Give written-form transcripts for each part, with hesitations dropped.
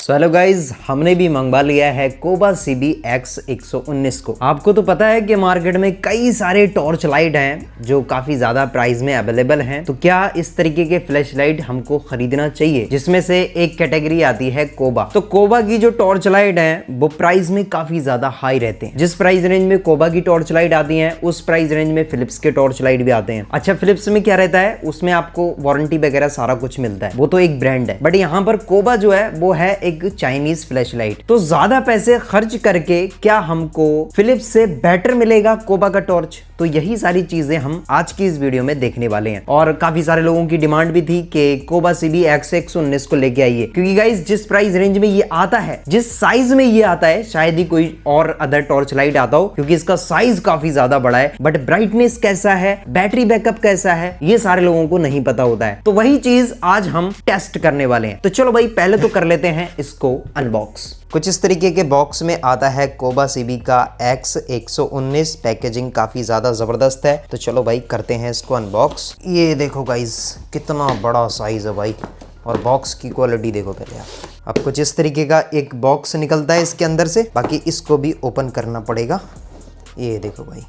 Hello guys, हमने भी मंगवा लिया है कोबा CB X119 को। आपको तो पता है कि मार्केट में कई सारे टॉर्च लाइट हैं जो काफी ज्यादा प्राइस में अवेलेबल हैं। तो क्या इस तरीके के फ्लैश लाइट हमको खरीदना चाहिए, जिसमें से एक कैटेगरी आती है कोबा। तो कोबा की जो टॉर्च लाइट है वो प्राइस में काफी ज्यादा हाई रहते हैं। जिस प्राइस रेंज में कोबा की टॉर्च लाइट आती है उस प्राइस रेंज में फिलिप्स के टॉर्च लाइट भी आते हैं। अच्छा, फिलिप्स में क्या रहता है, उसमें आपको वारंटी वगैरह सारा कुछ मिलता है, वो तो एक ब्रांड है। बट यहाँ पर कोबा जो है वो है एक चाइनीज फ्लैश लाइट। तो ज्यादा पैसे खर्च करके क्या हमको फिलिप्स से बेटर मिलेगा कोबा का टॉर्च? तो यही सारी चीजें हम आज की इस वीडियो में देखने वाले हैं। और काफी सारे लोगों की डिमांड भी थी कि कोबा CB X119 को लेके आइए, क्योंकि गाइस जिस प्राइस रेंज में ये आता है, जिस साइज में ये आता है, शायद ही कोई और अदर टॉर्च लाइट आता हो, क्योंकि इसका साइज काफी ज्यादा बड़ा है। बट ब्राइटनेस कैसा है, बैटरी बैकअप कैसा है, ये सारे लोगों को नहीं पता होता है। तो वही चीज आज हम टेस्ट करने वाले हैं। तो चलो भाई, पहले तो कर लेते हैं इसको अनबॉक्स। कुछ इस तरीके के बॉक्स में आता है कोबा CB का X119। पैकेजिंग काफी ज्यादा जबरदस्त है। तो चलो भाई करते हैं इसको अनबॉक्स। ये देखो गाइस, कितना बड़ा साइज है भाई, और बॉक्स की क्वालिटी देखो पहले आप। अब कुछ इस तरीके का एक बॉक्स निकलता है इसके अंदर से, बाकी इसको भी ओपन करना पड़ेगा। ये देखो भाई,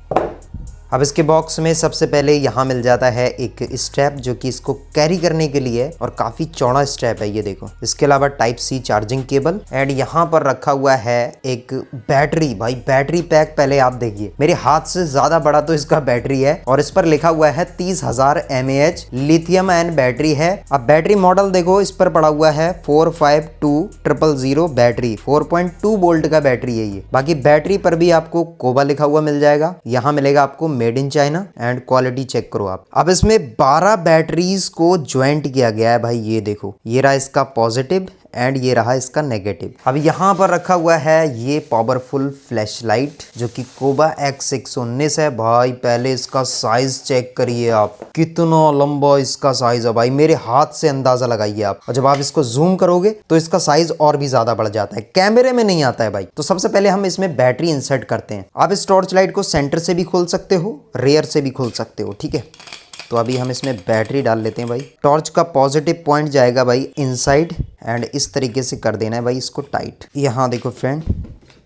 अब इसके बॉक्स में सबसे पहले यहाँ मिल जाता है एक स्ट्रैप, जो कि इसको कैरी करने के लिए है, और काफी चौड़ा स्ट्रैप है ये देखो। इसके अलावा Type-C चार्जिंग केबल, एंड यहाँ पर रखा हुआ है एक बैटरी। भाई बैटरी पैक पहले आप देखिए, मेरे हाथ से ज्यादा बड़ा तो इसका बैटरी है, और इस पर लिखा हुआ है 30,000 mAh लिथियम आयन बैटरी है। अब बैटरी मॉडल देखो, इस पर पड़ा हुआ है 452000 बैटरी, 4.2 वोल्ट का बैटरी है ये। बाकी बैटरी पर भी आपको कोबा लिखा हुआ मिल जाएगा। यहाँ मिलेगा आपको made in China, and quality check करो आप। अब इसमें 12 बैटरीज को ज्वाइंट किया गया है भाई। ये देखो, ये रहा इसका पॉजिटिव एंड ये रहा इसका नेगेटिव। अब यहाँ पर रखा हुआ है ये पावरफुल फ्लैश लाइट, जो कि कोबा X119 है। भाई पहले इसका साइज चेक करिए आप, कितना लंबा इसका साइज है भाई, मेरे हाथ से अंदाजा लगाइए आप। और जब आप इसको जूम करोगे तो इसका साइज और भी ज्यादा बढ़ जाता है, कैमरे में नहीं आता है भाई। तो सबसे पहले हम इसमें बैटरी इंसर्ट करते हैं। आप इस टॉर्च लाइट को सेंटर से भी खोल सकते हो, रेयर से भी खोल सकते हो, ठीक है। तो अभी हम इसमें बैटरी डाल लेते हैं भाई। टॉर्च का पॉजिटिव पॉइंट जाएगा भाई इनसाइड, एंड इस तरीके से कर देना है भाई इसको टाइट। यहाँ देखो फ्रेंड,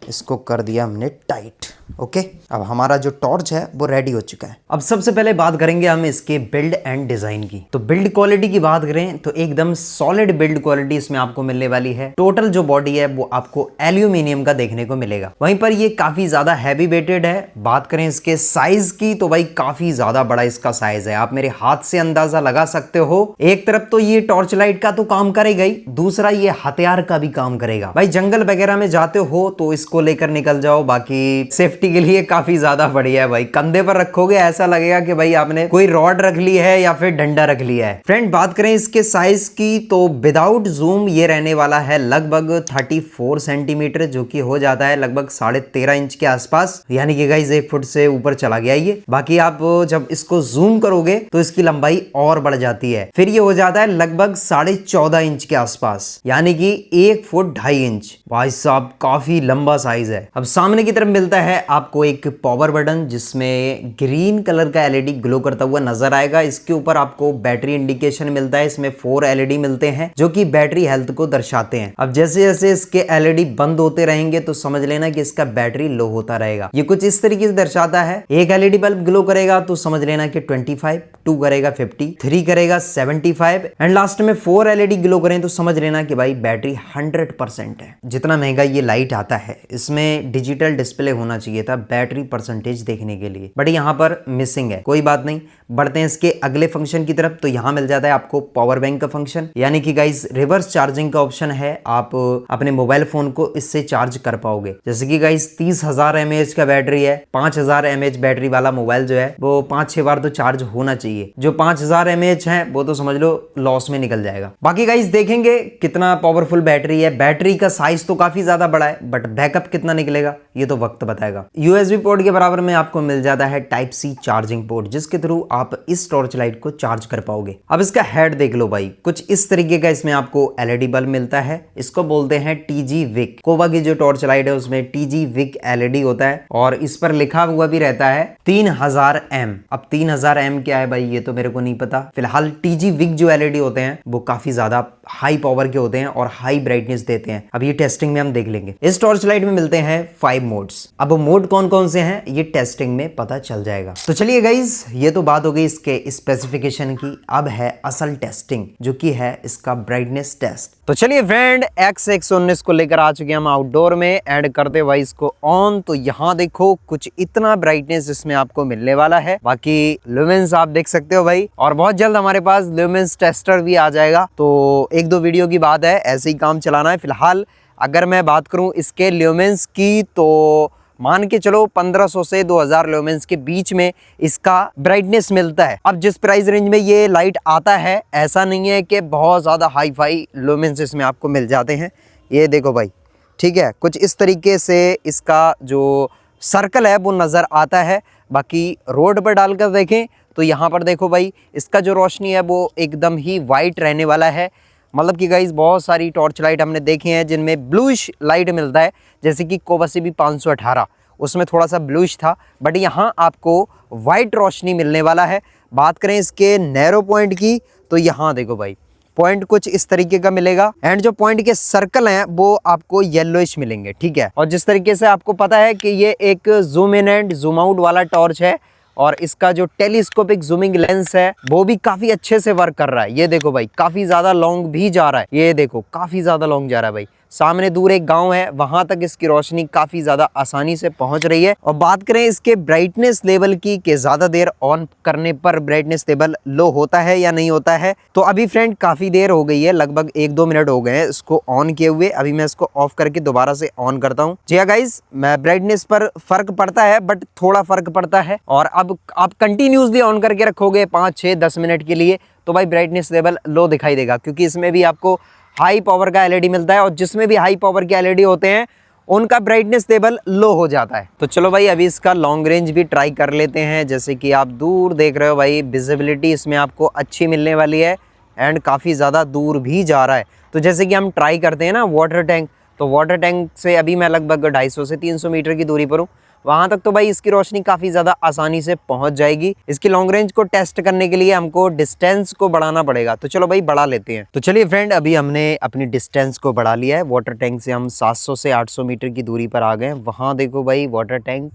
इसको कर दिया हमने टाइट। ओके, अब हमारा जो टॉर्च है वो रेडी हो चुका है। अब सबसे पहले बात करेंगे हम इसके बिल्ड एंड डिजाइन की। तो बिल्ड क्वालिटी की बात करें तो एकदम सॉलिड बिल्ड क्वालिटी इसमें आपको मिलने वाली है। टोटल जो बॉडी है वो आपको एल्यूमिनियम का देखने को मिलेगा। वहीं पर ये काफी ज्यादा हैवी वेटेड है। बात करें इसके साइज की तो भाई काफी ज्यादा बड़ा इसका साइज है, आप मेरे हाथ से अंदाजा लगा सकते हो। एक तरफ तो ये टॉर्च लाइट का तो काम करेगा ही, दूसरा ये हथियार का भी काम करेगा। भाई जंगल वगैरह में जाते हो तो इसको लेकर निकल जाओ, बाकी सेफ्टी के लिए काफी ज्यादा बढ़िया है भाई। कंधे पर रखोगे ऐसा लगेगा कि भाई आपने कोई रॉड रख ली है या फिर डंडा रख लिया है। फ्रेंड बात करें इसके साइज की तो विदाउट जूम ये रहने वाला है लगभग 34 सेंटीमीटर, जो कि हो जाता है लगभग 13.5 इंच के आसपास, यानी कि गाइस 1 फुट से ऊपर चला गया ये। बाकी आप जब इसको जूम करोगे तो इसकी लंबाई और बढ़ जाती है, फिर ये हो जाता है लगभग 14.5 इंच के आसपास, यानी कि 1 फुट 2.5 इंच। भाई साहब काफी लंबा साइज है। अब सामने की तरफ मिलता है आपको एक पावर बटन, जिसमें ग्रीन कलर का LED ग्लो करता हुआ नजर आएगा। इसके ऊपर आपको बैटरी इंडिकेशन मिलता है। इसमें 4 LED मिलते हैं जो कि बैटरी हेल्थ को दर्शाते हैं। अब जैसे जैसे इसके LED बंद होते रहेंगे तो समझ लेना कि इसका बैटरी लो होता रहेगा। ये कुछ इस तरीके से दर्शाता है। एक LED बल्ब ग्लो करेगा तो समझ लेना कि 25, 2 करेगा 50, 3 करेगा 75, एंड लास्ट में 4 LED ग्लो करें तो समझ लेना कि भाई बैटरी 100% है। जितना महंगा ये लाइट आता है, इसमें डिजिटल डिस्प्ले होना चाहिए था बैटरी परसेंटेज देखने के लिए, बट यहाँ पर मिसिंग है। कोई बात नहीं, बढ़ते हैं इसके अगले फंक्शन की तरफ। तो यहाँ मिल जाता है आपको पावर बैंक का फंक्शन, यानी कि गाइस रिवर्स चार्जिंग का ऑप्शन है। आप अपने मोबाइल फोन को इससे चार्ज कर पाओगे। जैसे कि गाइस 30,000 mAh का बैटरी है, 5,000 mAh बैटरी वाला मोबाइल जो है वो 5-6 बार तो चार्ज होना चाहिए। जो 5,000 mAh है वो तो समझ लो लॉस में निकल जाएगा। बाकी गाइस देखेंगे कितना पावरफुल बैटरी है। बैटरी का साइज तो काफी ज्यादा बड़ा है, बट बैकअप बैकअप कितना निकलेगा ये तो वक्त बताएगा। USB पोर्ट के बराबर में आपको मिल जाता है टाइप सी चार्जिंग पोर्ट, जिसके थ्रू आप इस टॉर्च लाइट को चार्ज कर पाओगे। अब इसका हेड देख लो भाई, कुछ इस तरीके का इसमें आपको LED बल्ब मिलता है। इसको बोलते हैं TG विक। कोबा की जो टॉर्च लाइट है उसमें TG विक LED होता है और इस पर लिखा हुआ भी रहता है 3000 M। अब 3000 M क्या है भाई ये तो मेरे को नहीं पता। फिलहाल TG विक जो LED होते हैं वो काफी ज्यादा हाई पावर के होते हैं और हाई ब्राइटनेस देते हैं। अब ये टेस्टिंग में हम देख लेंगे। इस टॉर्च लाइट में मिलते हैं 5 मोड्स। अब वो मोड कौन कौन से हैं ये टेस्टिंग में पता चल जाएगा। तो चलिए गाइज, ये तो बात हो गई इसके स्पेसिफिकेशन की। अब है असल टेस्टिंग जो कि है इसका ब्राइटनेस टेस्ट। तो चलिए फ्रेंड, X119 को लेकर आ चुके हैं हम आउटडोर में एंड करते भाई इसको ऑन। तो यहाँ देखो कुछ इतना ब्राइटनेस इसमें आपको मिलने वाला है। बाकी ल्यूमेंस आप देख सकते हो भाई, और बहुत जल्द हमारे पास ल्यूमेंस टेस्टर भी आ जाएगा। तो 1-2 वीडियो की बात है, ऐसे ही काम चलाना है। फिलहाल अगर मैं बात करूं इसके ल्यूमेंस की तो मान के चलो 1500 से 2000 ल्यूमेंस के बीच में इसका ब्राइटनेस मिलता है। अब जिस प्राइस रेंज में ये लाइट आता है ऐसा नहीं है कि बहुत ज़्यादा हाई फाई ल्यूमेंस इसमें आपको मिल जाते हैं। ये देखो भाई, ठीक है, कुछ इस तरीके से इसका जो सर्कल है वो नज़र आता है। बाकी रोड पर डालकर देखें तो यहाँ पर देखो भाई, इसका जो रोशनी है वो एकदम ही वाइट रहने वाला है। मतलब कि गाइस बहुत सारी टॉर्च लाइट हमने देखे हैं जिनमें ब्लूइश लाइट मिलता है, जैसे कि कोबा CB 518 उसमें थोड़ा सा ब्लूइश था, बट यहाँ आपको वाइट रोशनी मिलने वाला है। बात करें इसके नैरो पॉइंट की तो यहाँ देखो भाई, पॉइंट कुछ इस तरीके का मिलेगा एंड जो पॉइंट के सर्कल हैं वो आपको येलोइश मिलेंगे, ठीक है। और जिस तरीके से आपको पता है कि ये एक zoom in and zoom out वाला टॉर्च है और इसका जो टेलीस्कोपिक जूमिंग लेंस है वो भी काफी अच्छे से वर्क कर रहा है। ये देखो भाई, काफी ज्यादा लॉन्ग भी जा रहा है। ये देखो काफी ज्यादा लॉन्ग जा रहा है भाई। सामने दूर एक गांव है, वहां तक इसकी रोशनी काफी ज्यादा आसानी से पहुंच रही है। और बात करें इसके ब्राइटनेस लेवल की कि ज्यादा देर ऑन करने पर ब्राइटनेस लेवल लो होता है या नहीं होता है, तो अभी फ्रेंड काफी देर हो गई है, लगभग 1-2 मिनट हो गए हैं इसको ऑन किए हुए। अभी मैं इसको ऑफ करके दोबारा से ऑन करता हूँ। जी हाँ गाइज, ब्राइटनेस पर फर्क पड़ता है, बट थोड़ा फर्क पड़ता है। और अब आप कंटिन्यूसली ऑन करके रखोगे 5-6-10 मिनट के लिए तो भाई ब्राइटनेस लेवल लो दिखाई देगा, क्योंकि इसमें भी आपको हाई पावर का LED मिलता है और जिसमें भी हाई पावर के LED होते हैं उनका ब्राइटनेस लेवल लो हो जाता है। तो चलो भाई अभी इसका लॉन्ग रेंज भी ट्राई कर लेते हैं। जैसे कि आप दूर देख रहे हो भाई, विजिबिलिटी इसमें आपको अच्छी मिलने वाली है एंड काफ़ी ज़्यादा दूर भी जा रहा है। तो जैसे कि हम ट्राई करते हैं ना वाटर टैंक, तो वाटर टैंक से अभी मैं लगभग 250 से 300 मीटर की दूरी पर हूँ, वहां तक तो भाई इसकी रोशनी काफी ज्यादा आसानी से पहुंच जाएगी। इसकी लॉन्ग रेंज को टेस्ट करने के लिए हमको डिस्टेंस को बढ़ाना पड़ेगा, तो चलो भाई बढ़ा लेते हैं। तो चलिए फ्रेंड, अभी हमने अपनी डिस्टेंस को बढ़ा लिया है। वाटर टैंक से हम 700 से 800 मीटर की दूरी पर आ गए। वहां देखो भाई वाटर टैंक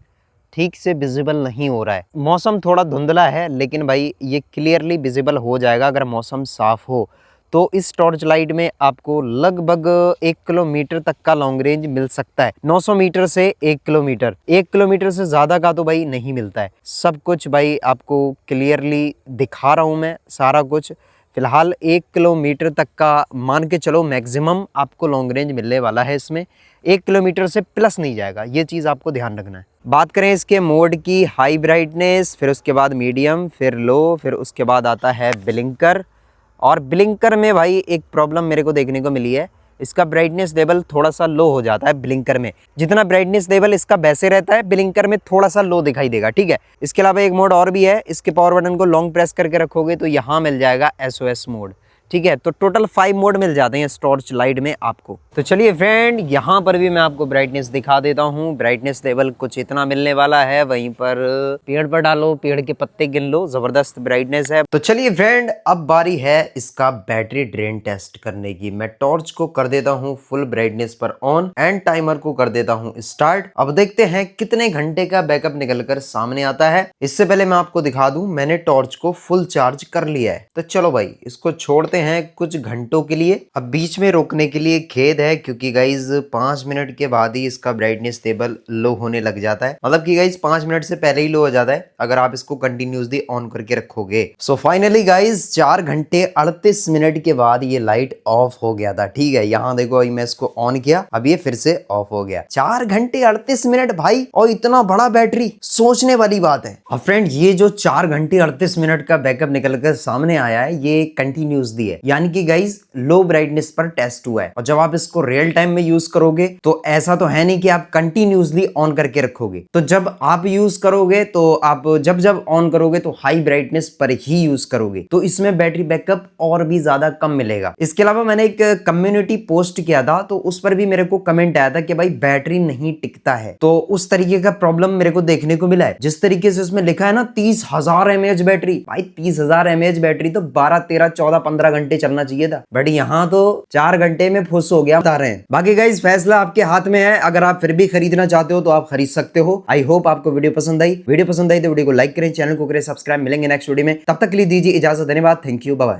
ठीक से विजिबल नहीं हो रहा है। मौसम थोड़ा धुंधला है लेकिन भाई ये क्लियरली विजिबल हो जाएगा अगर मौसम साफ हो। तो इस टॉर्च लाइट में आपको लगभग 1 किलोमीटर तक का लॉन्ग रेंज मिल सकता है। 900 मीटर से 1 किलोमीटर, 1 किलोमीटर से ज़्यादा का तो भाई नहीं मिलता है। सब कुछ भाई आपको क्लियरली दिखा रहा हूँ मैं सारा कुछ। फिलहाल 1 किलोमीटर तक का मान के चलो मैक्सिमम आपको लॉन्ग रेंज मिलने वाला है इसमें। 1 किलोमीटर से प्लस नहीं जाएगा, ये चीज़ आपको ध्यान रखना है। बात करें इसके मोड की, हाई ब्राइटनेस, फिर उसके बाद मीडियम, फिर लो, फिर उसके बाद आता है ब्लिंकर। और ब्लिंकर में भाई एक प्रॉब्लम मेरे को देखने को मिली है, इसका ब्राइटनेस लेवल थोड़ा सा लो हो जाता है ब्लिंकर में। जितना ब्राइटनेस लेवल इसका वैसे रहता है ब्लिंकर में थोड़ा सा लो दिखाई देगा, ठीक है। इसके अलावा एक मोड और भी है, इसके पावर बटन को लॉन्ग प्रेस करके रखोगे तो यहाँ मिल जाएगा SOS मोड, ठीक है। तो टोटल 5 मोड मिल जाते हैं इस टॉर्च लाइट में आपको। तो चलिए फ्रेंड, यहाँ पर भी मैं आपको ब्राइटनेस दिखा देता हूँ। ब्राइटनेस लेवल कुछ इतना मिलने वाला है। वहीं पर पेड़ पर डालो, पेड़ के पत्ते गिन लो, जबरदस्त ब्राइटनेस है। तो चलिए फ्रेंड, अब बारी है इसका बैटरी ड्रेन टेस्ट करने की। मैं टॉर्च को कर देता हूँ फुल ब्राइटनेस पर ऑन एंड टाइमर को कर देता हूँ स्टार्ट। अब देखते हैं कितने घंटे का बैकअप निकलकर सामने आता है। इससे पहले मैं आपको दिखा दूं, मैंने टॉर्च को फुल चार्ज कर लिया है। तो चलो भाई इसको छोड़ते हैं कुछ घंटों के लिए। अब बीच में रोकने के लिए खेद है, क्योंकि गाइज 5 मिनट के बाद ही इसका ब्राइटनेस लेवल लो होने लग जाता है। मतलब कि गाइज 5 मिनट से पहले ही लो हो जाता है अगर आप इसको कंटिन्यूसली ऑन करके रखोगे। सो फाइनली गाइज 4 घंटे 38 मिनट के बाद ये लाइट ऑफ हो गया था, ठीक है। यहाँ देखो अभी मैं इसको ऑन किया, अब ये फिर से ऑफ हो गया। 4 घंटे 38 मिनट भाई, और इतना बड़ा बैटरी, सोचने वाली बात है। अब फ्रेंड, ये जो 4 घंटे 38 मिनट का बैकअप निकल कर सामने आया है ये कंटिन्यूसली है। है, यानी कि गाइज लो ब्राइटनेस पर टेस्ट हुआ है। और जब आप इसको रियल टाइम में यूज करोगे तो ऐसा तो है नहीं कि आप कंटिन्यूसली ऑन करके रखोगे। तो जब आप यूज करोगे तो आप जब जब ऑन करोगे तो हाई ब्राइटनेस पर ही यूज करोगे, तो इसमें बैटरी बैकअप और भी ज्यादा कम मिलेगा। इसके अलावा मैंने एक कम्युनिटी पोस्ट किया था, तो उस पर भी मेरे को कमेंट आया था कि भाई बैटरी नहीं टिकता है, तो उस तरीके का प्रॉब्लम मेरे को देखने को मिला है। जिस तरीके से इसमें लिखा है ना 30,000 mAh बैटरी, भाई 30,000 mAh बैटरी तो 12, 13, 14, 15 घंटे चलना चाहिए था, बट यहाँ तो 4 घंटे में फुस हो गया बता रहे हैं। बाकी गाइस फैसला आपके हाथ में है, अगर आप फिर भी खरीदना चाहते हो तो आप खरीद सकते हो। आई होप आपको वीडियो पसंद आई तो वीडियो को लाइक करें, चैनल को करें सब्सक्राइब। मिलेंगे नेक्स्ट वीडियो में, तब तक के लिए दीजिए इजाजत। धन्यवाद, थैंक यू, बाय बाय।